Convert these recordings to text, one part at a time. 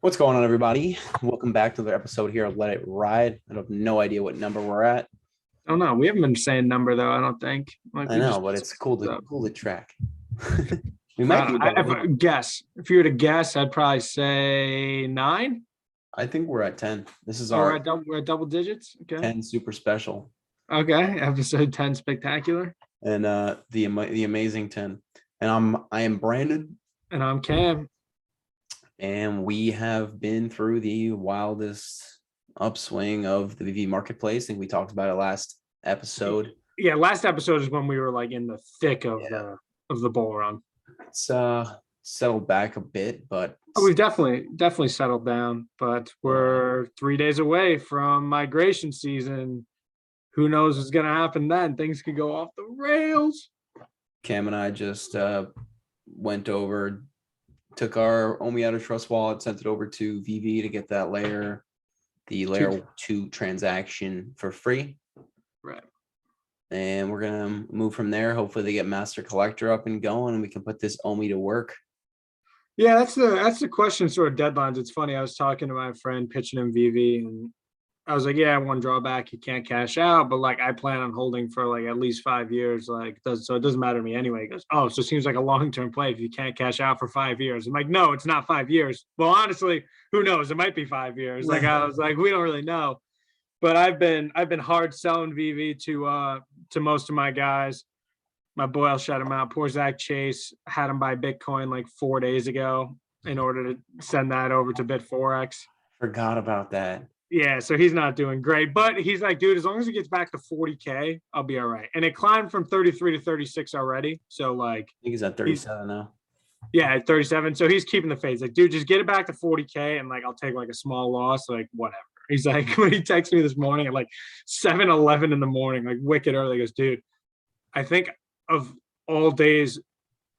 What's going on, everybody? Welcome back to the episode here of Let It Ride. I have no idea what number we're at. Oh no, we haven't been saying number though. I don't think. Like I we know, just but it's cool to track. We I might be don't know. about If I guess. If you were to guess, I'd probably say 9. I think we're at 10. This is Oh, we're our at double digits. Okay. 10 super special Okay. Episode 10 spectacular. and the amazing 10. And I am Brandon, And I'm Cam. and we have been through the wildest upswing of the VeVe marketplace. I think we talked about it last episode. Yeah, last episode is when we were like in the thick of Yeah. the bull run. It's settled back a bit, but Oh, we've definitely settled down, but we're 3 days away from migration season. Who knows what's gonna happen then? Things could go off the rails. Cam and I just went over, took our Omi out of Trust wallet, sent it over to VeVe to get that the layer 2 transaction for free. Right. And we're gonna move from there. Hopefully they get Master Collector up and going and we can put this Omi to work. Yeah, that's the question, sort of deadlines. It's funny. I was talking to my friend pitching him VV, and I was like, "Yeah, one drawback, you can't cash out, but like I plan on holding for like at least 5 years. Like, so it doesn't matter to me anyway." He goes, "Oh, so it seems like a long-term play if you can't cash out for 5 years." I'm like, "No, it's not 5 years." Well, honestly, who knows? It might be 5 years. Like I was like, we don't really know. But I've been hard selling VV to most of my guys. My boy, I'll shout him out. Poor Zach Chase had him buy Bitcoin like 4 days ago in order to send that over to BitForex. Forgot about that. Yeah, so he's not doing great, but he's like, dude, as long as it gets back to 40K, I'll be all right. And it climbed from 33 to 36 already. So like, I think he's at 37 now. Yeah, at 37. So he's keeping the faith. Like, dude, just get it back to 40K and like I'll take like a small loss, like whatever. He's like, when he texted me this morning at like 7:11 in the morning, like wicked early, he goes, dude, I think of all days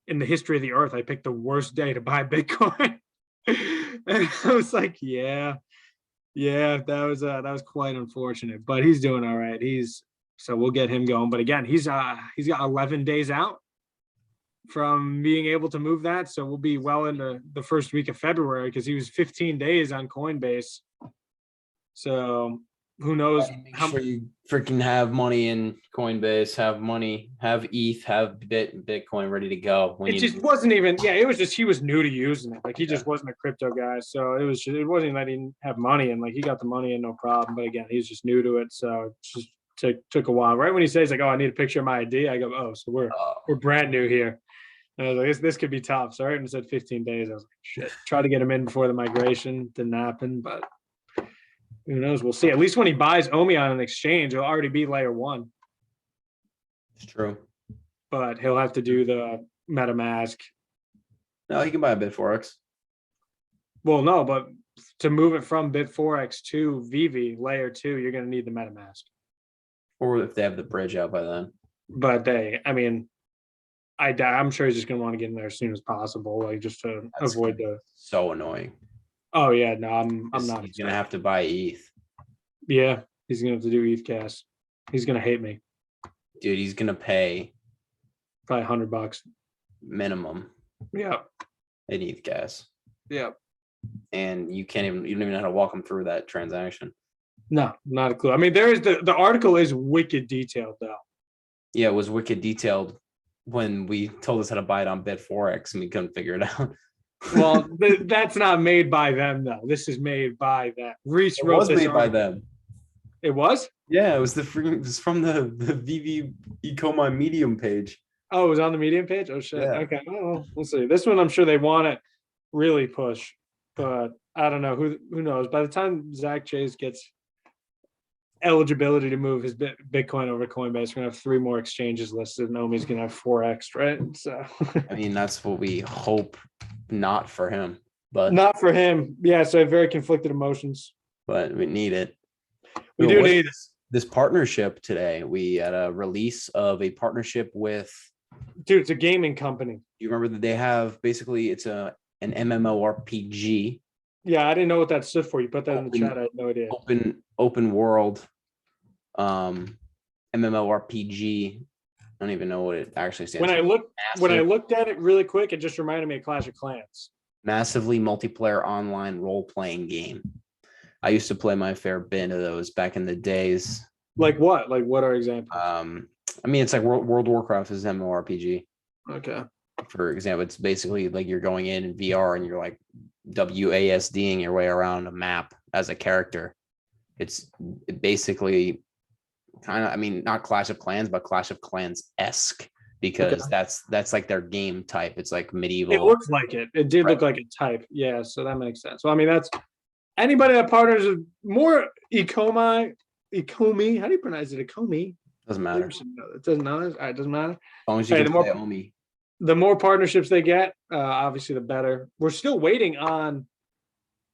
in the history of the earth, I picked the worst day to buy Bitcoin. And I was like, yeah, that was quite unfortunate, but he's doing all right. So we'll get him going. But again, he's got 11 days out from being able to move that. So we'll be well into the first week of February because he was 15 days on Coinbase. So who knows? Make sure you freaking have money in Coinbase, have ETH, have Bitcoin ready to go. It just wasn't even, it was just, he was new to using it. Like he just wasn't a crypto guy. So it wasn't even that he didn't have money and like he got the money and no problem. But again, he's just new to it. So it just took a while. Right when he says like, oh, I need a picture of my ID, I go, oh, so we're brand new here. And I was like, this could be tough. So right when it said 15 days, I was like, shit. Try to get him in before the migration. Didn't happen, but who knows? We'll see. At least when he buys Omi on an exchange, it'll already be layer 1. It's true. But he'll have to do the MetaMask. No, he can buy a BitForex. Well, no, but to move it from BitForex to VeVe layer 2, you're going to need the MetaMask. Or if they have the bridge out by then. But I'm sure he's just going to want to get in there as soon as possible, like just to avoid the. So annoying. Oh yeah, no, I'm not. He's gonna have to buy ETH. Yeah, he's gonna have to do ETH gas. He's gonna hate me. Dude, he's gonna pay probably $100 minimum. Yeah. In ETH gas. Yeah. And you don't even know how to walk him through that transaction. No, not a clue. I mean, there is the article is wicked detailed though. Yeah, it was wicked detailed when we told us how to buy it on BitForex and we couldn't figure it out. Well, that's not made by them though. This is made by them. Reese it wrote was this made article. by them. It was? Yeah, it was from the VeVe Ecomine Medium page. Oh, it was on the Medium page? Oh shit. Yeah. Okay. Well, we'll see. This one I'm sure they want to really push, but I don't know. Who knows? By the time Zach Chase gets eligibility to move his Bitcoin over Coinbase, we're gonna have 3 more exchanges listed, and Omi's gonna have 4x, right? So I mean, that's what we hope. Not for him, but not for him. Yeah, so I have very conflicted emotions. But we need it. We do need this partnership today. We had a release of a partnership with. Dude, it's a gaming company. You remember that they have basically it's an MMORPG. Yeah, I didn't know what that stood for. You put that in the chat. I had no idea. Open world, MMORPG. I don't even know what it actually stands for. I looked at it really quick, it just reminded me of Clash of Clans. Massively multiplayer online role-playing game. I used to play my fair bit of those back in the days. Like what? Like what are examples? I mean, it's like World of Warcraft is an MMORPG. Okay. For example, it's basically like you're going in VR and you're like WASDing your way around a map as a character. It's basically kind of, I mean, not Clash of Clans, but Clash of Clans-esque, because that's like their game type. It's like medieval. It looks like it. It did look like a type. Yeah, so that makes sense. Well, I mean, that's anybody that partners with more Ecomi. How do you pronounce it? Ecomi? Doesn't matter. It doesn't matter. It doesn't matter. As long as you can play Omi. The more partnerships they get, obviously the better. We're still waiting on.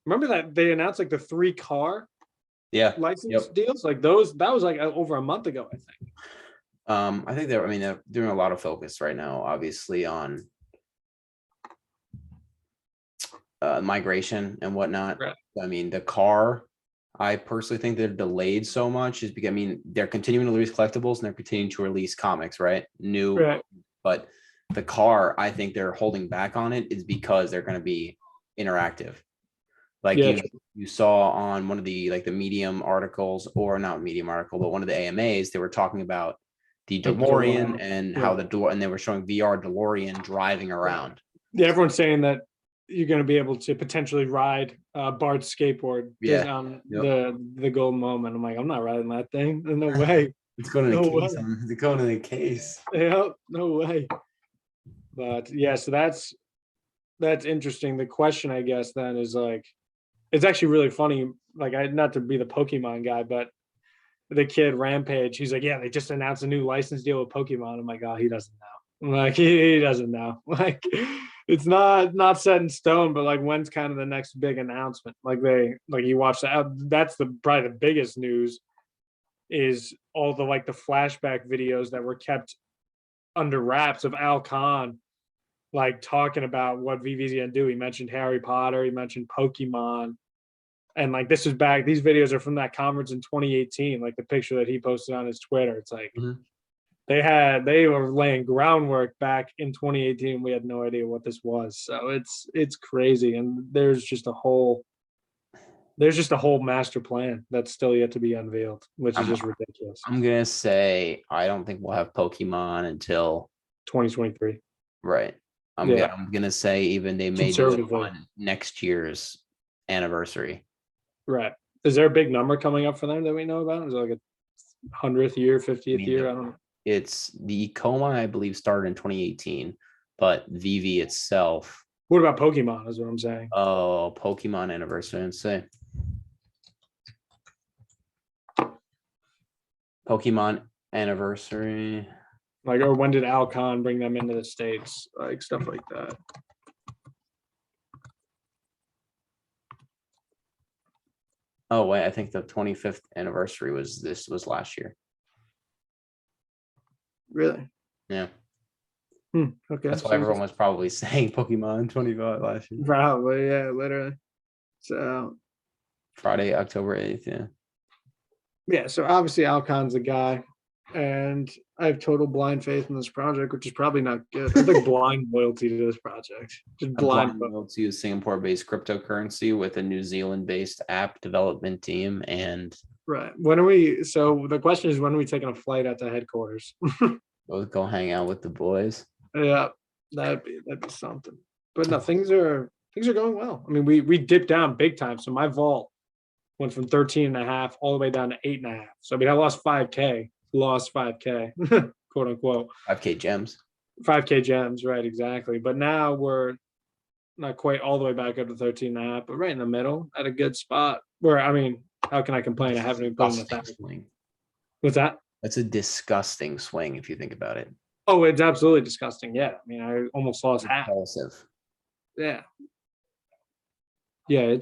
Remember that they announced like the 3 car license deals, like those. That was like over a month ago, I think. I think they're doing a lot of focus right now, obviously, on migration and whatnot. Right. I mean, the car, I personally think they're delayed so much is because, I mean, they're continuing to release collectibles and they're continuing to release comics, right? But the car, I think they're holding back on it is because they're going to be interactive. Like you saw on one of the the Medium articles, or not Medium article, but one of the AMAs, they were talking about the DeLorean and how and they were showing VR DeLorean driving around. Yeah, everyone's saying that you're going to be able to potentially ride Bart's skateboard on the gold moment. I'm like, I'm not riding that thing. No way. It's going to the case. It's going to the case. Yeah, no way. But yeah, so that's interesting. The question, I guess, then is like, it's actually really funny. Like, not to be the Pokemon guy, but the kid Rampage, he's like, yeah, they just announced a new license deal with Pokemon. I'm like, oh, he doesn't know. I'm like, he doesn't know. Like, it's not set in stone, but like, when's kind of the next big announcement? Like you watch that. That's probably the biggest news is all the the flashback videos that were kept under wraps of Al Khan, like talking about what VeVe's gonna do. He mentioned Harry Potter, he mentioned Pokemon, and like this is back. These videos are from that conference in 2018. Like the picture that he posted on his Twitter, it's like they were laying groundwork back in 2018. We had no idea what this was, so it's crazy. And there's just a whole master plan that's still yet to be unveiled, which is just ridiculous. I'm gonna say I don't think we'll have Pokemon until 2023. Right. I'm gonna say even they may do it on next year's anniversary. Right. Is there a big number coming up for them that we know about? Is it like a 100th year, 50th year? I don't know. It's the Coma, I believe, started in 2018, but VeVe itself. What about Pokemon? Is what I'm saying. Oh, Pokemon anniversary. Let's say Pokemon anniversary. Like, or when did Al Khan bring them into the States? Like stuff like that. Oh wait, I think the 25th anniversary was last year. Really? Yeah. Okay. That's why everyone was probably saying Pokemon 25 last year. Probably, yeah, literally. So Friday, October 8th, yeah. Yeah, so obviously Al Khan's a guy, and I have total blind faith in this project, which is probably not good. I think blind loyalty to this project. Just blind loyalty to Singapore-based cryptocurrency with a New Zealand-based app development team. And right. So the question is, when are we taking a flight at the headquarters? We'll go hang out with the boys. Yeah, that'd be something. But no, things are going well. I mean, we dipped down big time. So my vault went from 13.5 all the way down to 8.5. So I mean, I lost 5K, quote unquote. 5K gems. 5K gems, right? Exactly. But now we're not quite all the way back up to 13.5, but right in the middle at a good spot. Where, I mean, how can I complain? I haven't even put in the swing. What's that? That's a disgusting swing if you think about it. Oh, it's absolutely disgusting. Yeah. I mean, I almost lost half. Impulsive. Yeah. Yeah,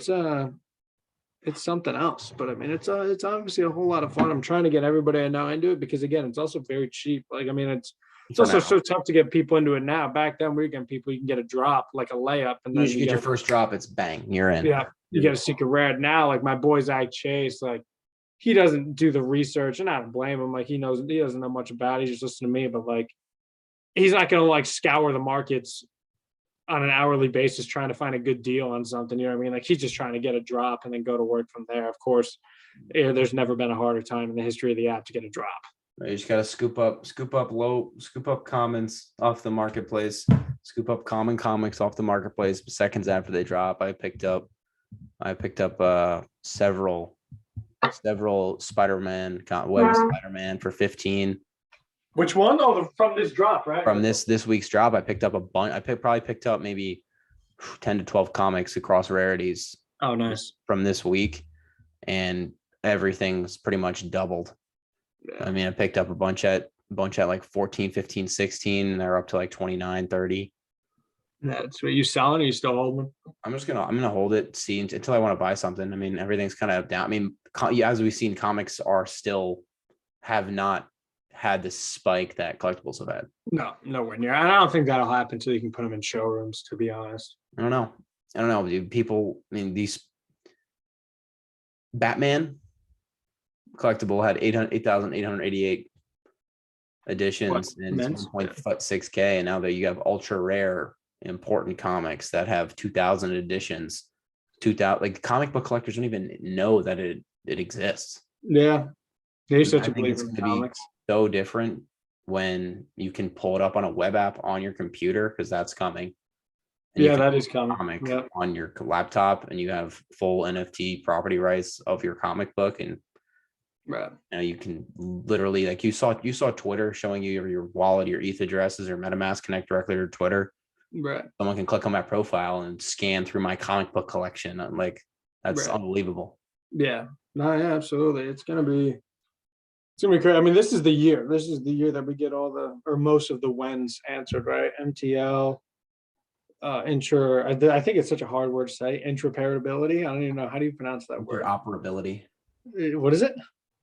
it's something else. But I mean, it's obviously a whole lot of fun. I'm trying to get everybody I know into it because, again, it's also very cheap. Like, I mean, it's also so tough to get people into it now. Back then, we were getting people, you can get a drop, like a layup. And then you get your first drop, it's bang, you're in. Yeah, you get a secret rare. Now, like my boy Zach Chase, like he doesn't do the research, and I don't blame him. Like he doesn't know much about it. He just listens to me, but like he's not gonna like scour the markets on an hourly basis trying to find a good deal on something. You know what I mean? Like he's just trying to get a drop and then go to work from there. Of course, there's never been a harder time in the history of the app to get a drop. You just gotta scoop up comments off the marketplace, scoop up common comics off the marketplace. Seconds after they drop, I picked up several Spider-Man web Spider-Man for 15. Which one? Oh, from this drop, right? From this week's drop, I picked up a bunch. Probably picked up maybe 10 to 12 comics across rarities. Oh, nice. From this week, and everything's pretty much doubled. Yeah. I mean, I picked up a bunch at like 14, 15, 16, and they're up to like 29, 30. That's what you selling, or you still holding them? I'm gonna hold it, see until I want to buy something. I mean, everything's kind of down. I mean, as we've seen, comics have not had the spike that collectibles have had. No, nowhere near. I don't think that'll happen until you can put them in showrooms, to be honest. I don't know, dude. People, I mean, these Batman collectible had 8,888 editions and 1.6K, and now that you have ultra rare important comics that have 2,000 editions. 2,000, like comic book collectors don't even know that it exists. Yeah, they're such a believer in comics. So different when you can pull it up on a web app on your computer, because that's coming. And yeah, that is coming. Comic on your laptop, and you have full NFT property rights of your comic book, and right. You know, you can literally, like you saw Twitter showing you your wallet, your ETH addresses, or MetaMask connect directly to Twitter. Right. Someone can click on my profile and scan through my comic book collection. I'm like, that's unbelievable. Yeah. No, yeah, absolutely. It's gonna be crazy. I mean, this is the year. This is the year that we get most of the whens answered, right? MTL, I think it's such a hard word to say. Interoperability. I don't even know, how do you pronounce that word? Interoperability. What is it?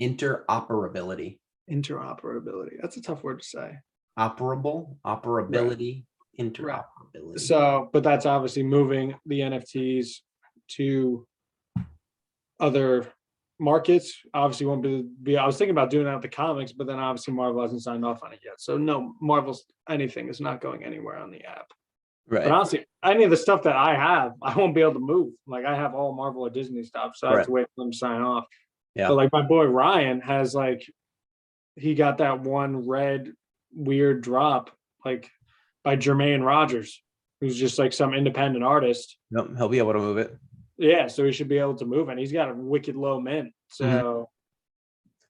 Interoperability. Interoperability. That's a tough word to say. Operability. Right. Interoperability. So, but that's obviously moving the NFTs to other markets. Obviously won't be I was thinking about doing that with the comics, but then obviously Marvel hasn't signed off on it yet. So no, Marvel's anything is not going anywhere on the app. Right. But honestly, any of the stuff that I have, I won't be able to move. Like I have all Marvel or Disney stuff, so I have to wait for them to sign off. Yeah. But like my boy Ryan has, like, he got that one red weird drop, like by Jermaine Rogers, who's just like some independent artist. Nope, he'll be able to move it. Yeah, so he should be able to move, and he's got a wicked low mint. So,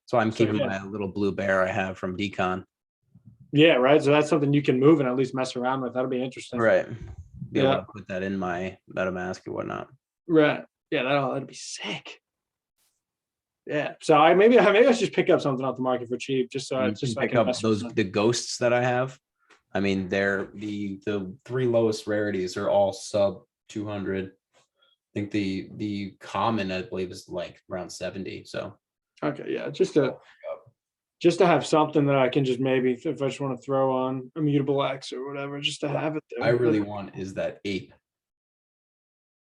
so I'm keeping my little blue bear I have from Decon. Yeah, right. So that's something you can move and at least mess around with. That'll be interesting. Right. Be able to put that in my MetaMask or whatnot. Right. Yeah, that'll be sick. Yeah. So maybe I should just pick up something off the market for cheap, just so I can up the ghosts that I have. I mean, they're the 3 lowest rarities are all sub 200. I think the common, I believe, is like around 70. So okay, yeah, just to have something that I can just maybe, if I just want to throw on Immutable X or whatever, just to have it there. I really want is that ape.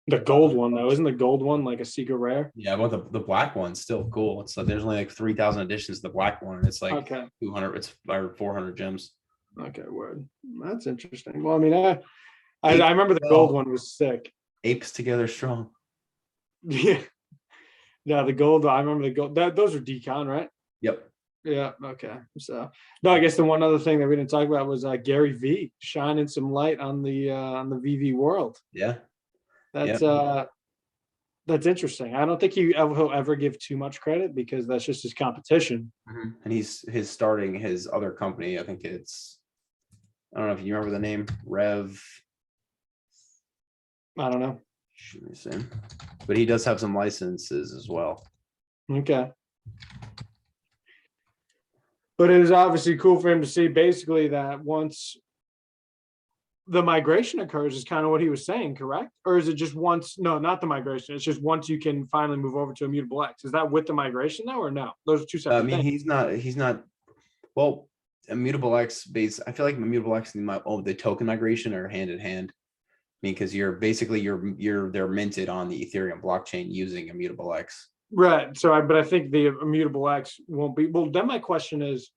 The gold one though, isn't the gold one like a secret rare? Yeah, but the black one's still cool. It's like there's only like 3,000 editions of the black one, and it's like 200. It's 400 gems. Okay, word. That's interesting. Well, I mean, I remember the gold one was sick. Apes together strong. Yeah. Yeah, the gold. I remember the gold. Those are Decon, right? Yep. Yeah. Okay. So, no, I guess the one other thing that we didn't talk about was Gary V shining some light on the VeVe world. Yeah. That's interesting. I don't think he'll ever give too much credit, because that's just his competition. Mm-hmm. And he's starting his other company. I think I don't know if you remember the name, Rev. I don't know. Let me see. But he does have some licenses as well. Okay. But it is obviously cool for him to see basically that once the migration occurs, is kind of what he was saying, correct? Or is it just once? No, not the migration. It's just once you can finally move over to Immutable X. Is that with the migration though, or no? Those are two separate things. He's not. Well, Immutable X base. I feel like Immutable X and the token migration are hand in hand. I mean, because they're minted on the Ethereum blockchain using Immutable X. Right. So, but I think the Immutable X won't be. Well, then my question is,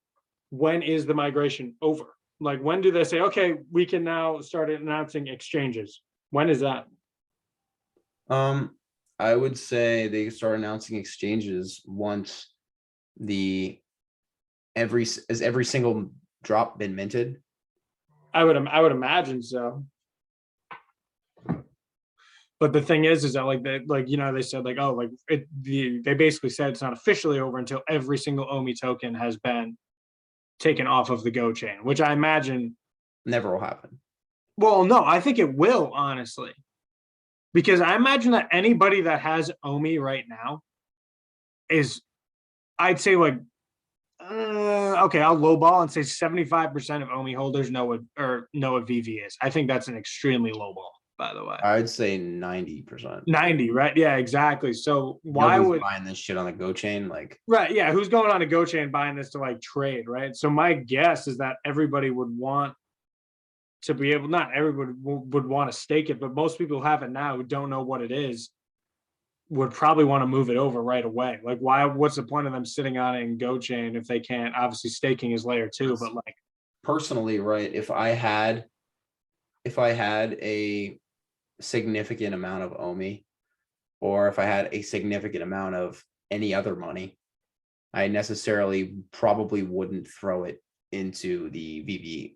when is the migration over? Like, when do they say, okay, we can now start announcing exchanges? When is that? I would say they start announcing exchanges once the every single drop been minted. I would imagine so. But the thing is that they said like, oh, like they basically said it's not officially over until every single OMI token has been taken off of the Go chain, which I imagine Never will happen. Well, no, I think it will, honestly, because I imagine that anybody that has OMI right now is, I'd say like, okay, I'll lowball and say 75% of OMI holders know what VeVe is. I think that's an extremely low ball, by the way. I'd say 90%. 90, right? Yeah, exactly. So why Nobody's would buying this shit on the Go chain? Like, right? Yeah, who's going on a Go chain buying this to like trade, right? So my guess is that everybody would want to be able, not everybody would want to stake it, but most people who have it now who don't know what it is would probably want to move it over right away. Like, what's the point of them sitting on it in Go chain if they can't? Obviously staking is layer 2, but like, personally, right, if I had a significant amount of OMI, or if I had a significant amount of any other money, I necessarily probably wouldn't throw it into the VeVe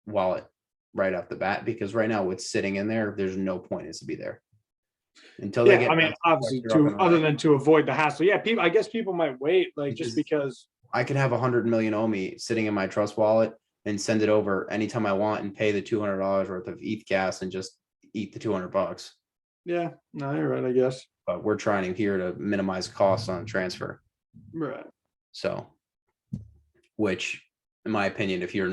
wallet right off the bat, because right now what's sitting in there, there's no point is to be there until they yeah, get I mean, obviously other than to avoid the hassle. Yeah, people, I guess people might wait, like, just because I could have 100 million OMI sitting in my trust wallet and send it over anytime I want and pay the $200 worth of ETH gas and just eat the $200. Yeah, no, you're right, I guess. But we're trying here to minimize costs on transfer. Right. So, which, in my opinion, if you're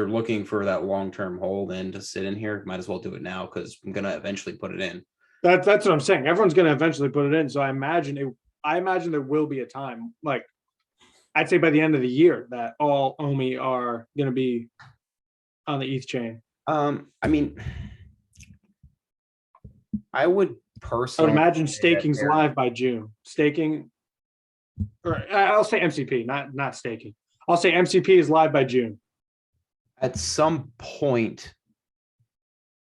looking for that long-term hold and to sit in here, might as well do it now, because I'm gonna eventually put it in. That's what I'm saying. Everyone's going to eventually put it in. So I imagine there will be a time, like, I'd say by the end of the year, that all OMI are going to be on the ETH chain. I mean, I would I personally would imagine staking's live by June. Staking, or I'll say MCP, not staking. I'll say MCP is live by June. At some point,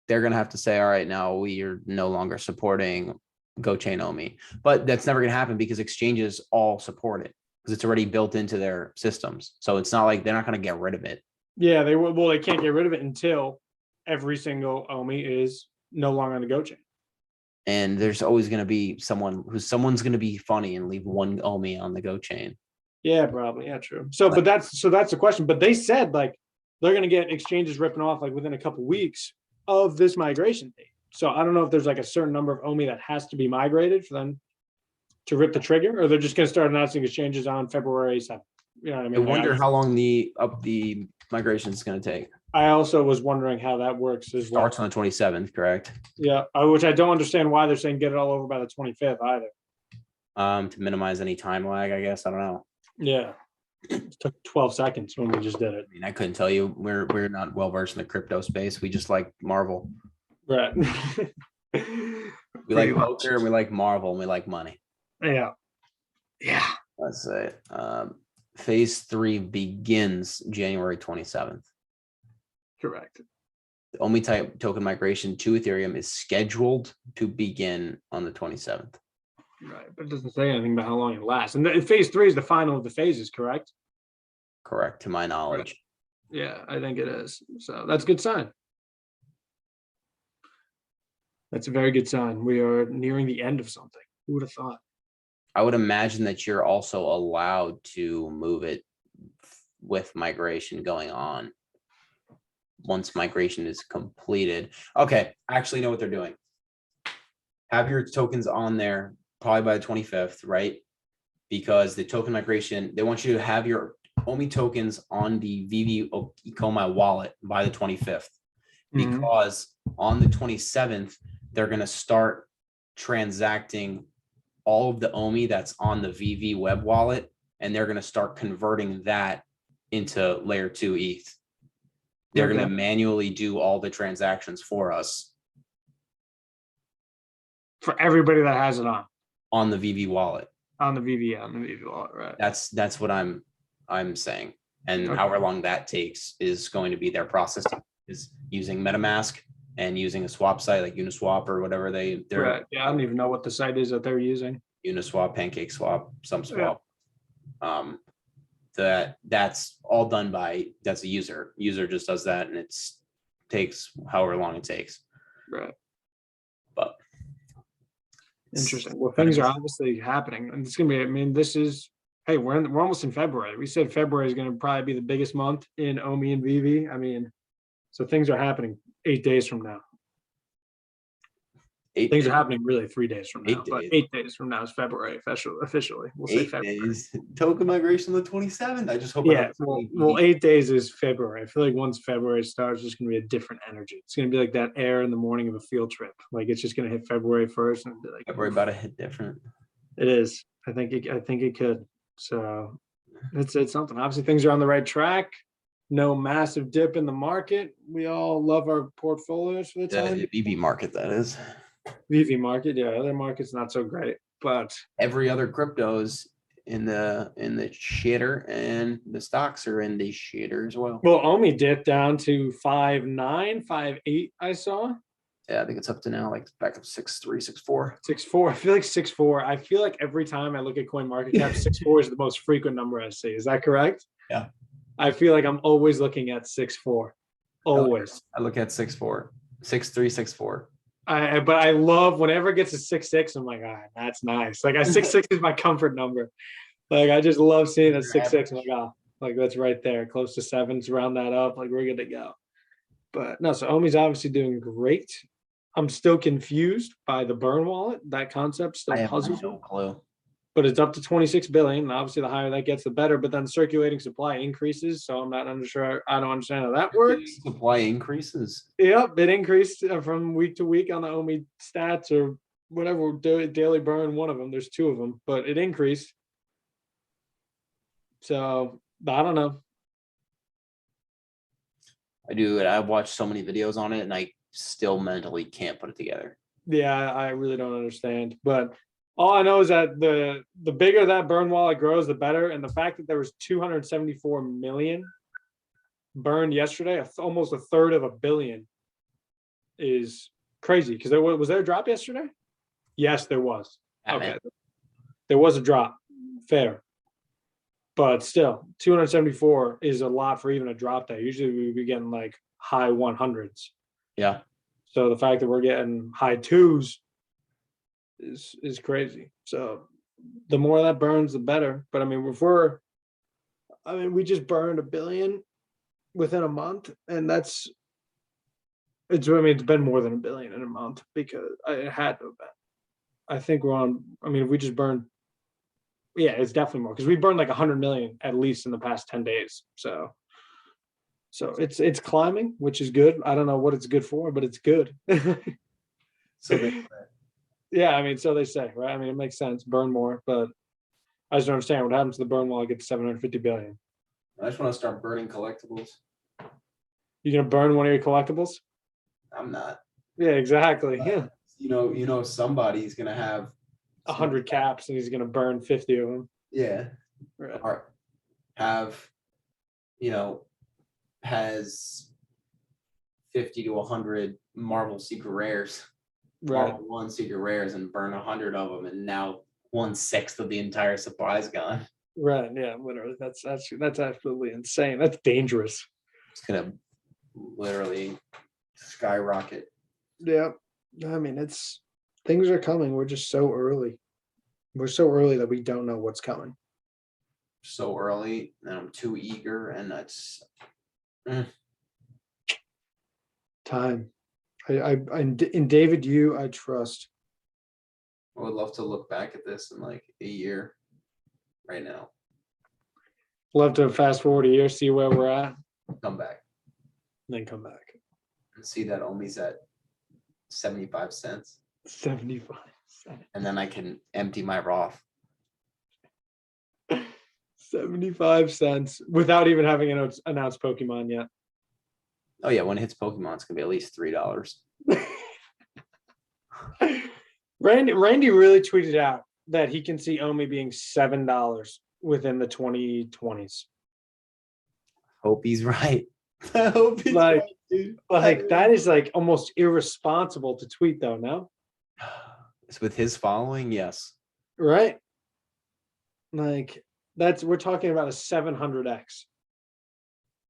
they're gonna have to say, all right, now we are no longer supporting GoChain OMI. But that's never gonna happen because exchanges all support it, because it's already built into their systems. So it's not like they're not gonna get rid of it. Yeah, they will. Well, they can't get rid of it until every single OMI is no longer on the Go chain. And there's always going to be someone's going to be funny and leave one OMI on the Go chain. Yeah, probably. Yeah, true. So, but that's the question. But they said like they're going to get exchanges ripping off like within a couple weeks of this migration date. So I don't know if there's like a certain number of OMI that has to be migrated for them to rip the trigger, or they're just going to start announcing exchanges on February 7th. You know what I mean? I wonder how long the migration is going to take. I also was wondering how that works as well. Starts on the 27th, correct? Yeah, which I don't understand why they're saying get it all over by the 25th either. To minimize any time lag, I guess. I don't know. Yeah, it took 12 seconds when we just did it. I mean, I couldn't tell you. We're not well versed in the crypto space. We just like Marvel. Right. We like poker, and we like Marvel, and we like money. Yeah. Yeah. Let's say phase 3 begins January 27th. Correct. The OMI type token migration to Ethereum is scheduled to begin on the 27th. Right, but it doesn't say anything about how long it lasts. And phase 3 is the final of the phases, correct? Correct, to my knowledge. Right. Yeah, I think it is. So that's a good sign. That's a very good sign. We are nearing the end of something. Who would have thought? I would imagine that you're also allowed to move it with migration going on. Once migration is completed. Okay, I actually know what they're doing. Have your tokens on there probably by the 25th, right? Because the token migration, they want you to have your OMI tokens on the VeVe Ecomi wallet by the 25th. Because on the 27th, they're going to start transacting all of the OMI that's on the VeVe web wallet, and they're going to start converting that into layer 2 ETH. They're going to manually do all the transactions for us. For everybody that has it on the VeVe wallet. On the VeVe wallet, right? That's what I'm saying. And Okay. however long that takes is going to be their process, is using MetaMask and using a swap site like Uniswap or whatever they're Right. Yeah, I don't even know what the site is that they're using. Uniswap, Pancake Swap, some Yeah. swap. That's all done by, that's a user. User just does that, and it's takes however long it takes. Right. But Interesting. Well, things are obviously happening, and it's gonna be. I mean, this is. Hey, we're almost in February. We said February is gonna probably be the biggest month in OMI and VeVe. I mean, so things are happening 8 days from now. Things are happening really 3 days from now, 8 but days. 8 days from now is February officially. We'll say 8 February. days. Token migration the 27th. I just hope. Yeah, well, 8 days is February. I feel like once February starts, there's gonna be a different energy. It's gonna be like that air in the morning of a field trip. Like it's just gonna hit February 1st and be like February about to hit different. it is. I think it could. So it's something. Obviously, things are on the right track. No massive dip in the market. We all love our portfolios for the time. The VeVe market, that is. VeVe market, yeah. Other markets not so great, but Every other cryptos in the shitter, and the stocks are in the shitter as well. well, OMI dipped down to 5.9, 5.8. I saw. Yeah, I think it's up to now, like back up 6.3, 6.4. 6.4. I feel like 6.4. I feel like every time I look at coin market cap, 6.4 is the most frequent number I see. Is that correct? Yeah. I feel like I'm always looking at 6.4. Always. I look at 6.4, 6.3, 6.4. But I love whenever it gets to 6.6, I'm like, that's nice. Like 6.6 is my comfort number. Like I just love seeing a 6.6. I'm like, like that's right there, close to 7. Round that up, like we're good to go. But no, so OMI's obviously doing great. I'm still confused by the burn wallet. That concept still puzzles me. No clue. But it's up to 26 billion. And obviously, the higher that gets, the better. But then circulating supply increases, so I'm not sure. I don't understand how that works. Supply increases. Yep, it increased from week to week on the OMI stats or whatever daily burn. One of them. There's 2 of them, but it increased. So I don't know. I've watched so many videos on it, and I still mentally can't put it together. Yeah, I really don't understand. But all I know is that the bigger that burn wallet grows, the better. And the fact that there was 274 million burned yesterday, almost 1/3 of a billion, is crazy. Because was there a drop yesterday? Yes, there was. Okay, there was a drop. Fair. But still, 274 is a lot for even a drop day. Usually we would be getting like high 100s. Yeah. So the fact that we're getting high 2s is crazy. So the more that burns, the better. But I mean, we just burned 1 billion within a month, and it's been more than 1 billion in a month because it had to have been. I think we're on. I mean, if we just burned, yeah, it's definitely more because we burned like 100 million at least in the past 10 days. So it's climbing, which is good. I don't know what it's good for, but it's good. So they say. Yeah, I mean, so they say, right? I mean, it makes sense. Burn more, but I just don't understand what happens to the burn while it gets 750 billion. I just want to start burning collectibles. You gonna burn one of your collectibles? I'm not. Yeah, exactly. Yeah. You know, somebody's gonna have 100 caps, and he's gonna burn 50 of them. Yeah. Right. Or has 50 to 100 Marvel Secret Rares. Right. Marvel 1 Secret Rares, and burn 100 of them, and now 1/6 of the entire supply is gone. Right. Yeah. Literally, that's absolutely insane. That's dangerous. It's gonna literally skyrocket. Yeah. I mean, things are coming. We're just so early. We're so early that we don't know what's coming. So early, and I'm too eager, and that's Time. In David Yu, I trust. I would love to look back at this in like a year right now. Love to fast forward a year, see where we're at, Come back and then come back. and see that OMI's at 75 cents. 75 cents. And then I can empty my Roth. 75 cents without even having announced Pokemon yet. Oh yeah, when it hits Pokemon, it's gonna be at least $3. Randy really tweeted out that he can see OMI being $7 within the 2020s. Hope he's right. I hope he's Like- right, dude. Like that is like almost irresponsible to tweet though, no? It's with his following, yes. Right? Like we're talking about a 700x.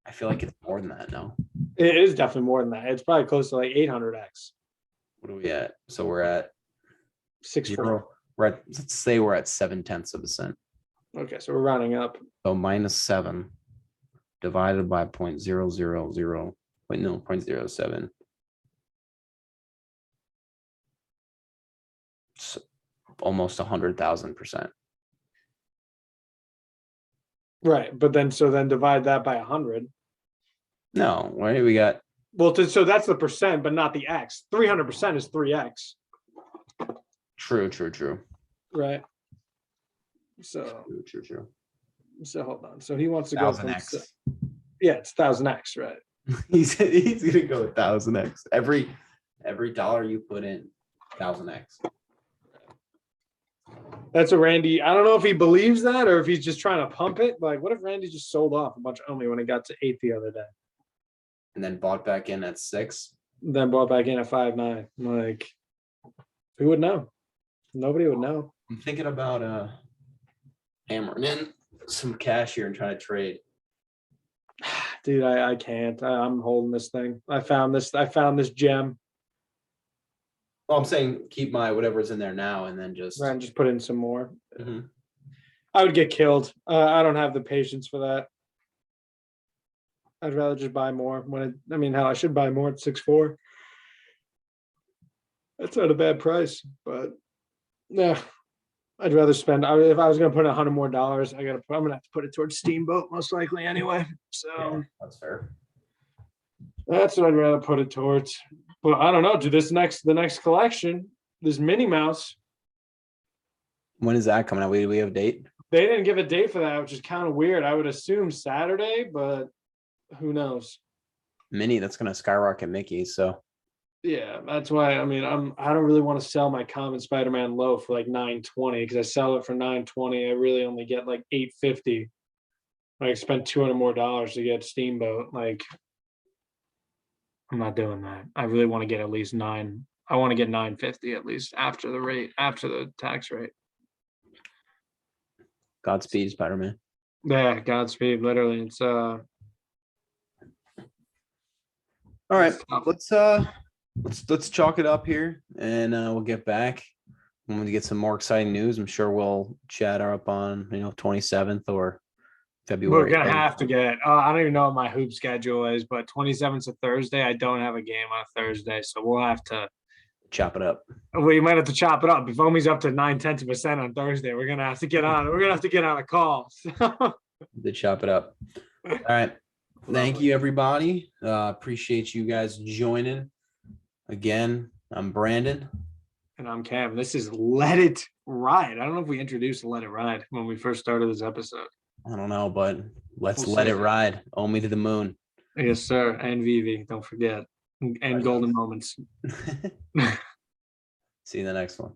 I feel like it's more than that, no? It is definitely more than that. It's probably close to like 800x. What are we at? So we're at 6.4. 0. Let's say we're at 0.7%. Okay, so we're rounding up. So -7 divided by 0.000. Wait, no, 0.07. So almost 100,000%. Right, but then divide that by 100. No, right? We got Well, so that's the percent, but not the x. 300% is 3x. true. Right. So True. hold on. So he wants to go from 1000x. yeah, it's 1000x, right? He's gonna go 1000x. Every dollar you put in, 1000x. That's a Randy. I don't know if he believes that or if he's just trying to pump it. Like, what if Randy just sold off a bunch of Omi when it got to 8 the other day? And then bought back in at 6. Then bought back in at 5.9. Like, who would know? Nobody would know. I'm thinking about hammering in some cash here and trying to trade. Dude, I can't. I'm holding this thing. I found this gem. Well, I'm saying keep my whatever's in there now and then just Right, and just put in some more. Mhm. I would get killed. I don't have the patience for that. I'd rather just buy more hell, I should buy more at 6.4. That's not a bad price, but yeah, I'd rather spend. If I was going to put $100 more, I'm going to have to put it towards Steamboat most likely anyway. So Yeah, that's fair. that's what I'd rather put it towards. But I don't know. Do the next collection, this Minnie Mouse. When is that coming out? We have a date? They didn't give a date for that, which is kind of weird. I would assume Saturday, but who knows? Minnie, that's gonna skyrocket Mickey. So Yeah, that's why. I mean, I don't really want to sell my common Spider-Man low for like $920 because I sell it for $920. I really only get like $850. I spent $200 more to get Steamboat. Like, I'm not doing that. I really want to get at least $9. I want to get $950 at least after the tax rate. Godspeed, Spider-Man. Yeah, Godspeed. Literally, it's All right, let's chalk it up here, and we'll get back when we get some more exciting news. I'm sure we'll chat her up on 27th or February. We're gonna have to get. I don't even know what my hoop schedule is, but 27th a Thursday. I don't have a game on a Thursday, so we'll have to chop it up. We might have to chop it up. If Omi's up to 9/10% on Thursday, we're gonna have to get on. We're gonna have to get on a call. To chop it up. All right. Thank you, everybody. Appreciate you guys joining. Again, I'm Brandon. And I'm Cam. This is Let It Ride. I don't know if we introduced Let It Ride when we first started this episode. I don't know, but let's We'll let see. it ride. Omi to the moon. Yes, sir. And VeVe, don't forget. And Right. golden moments. See you in the next one.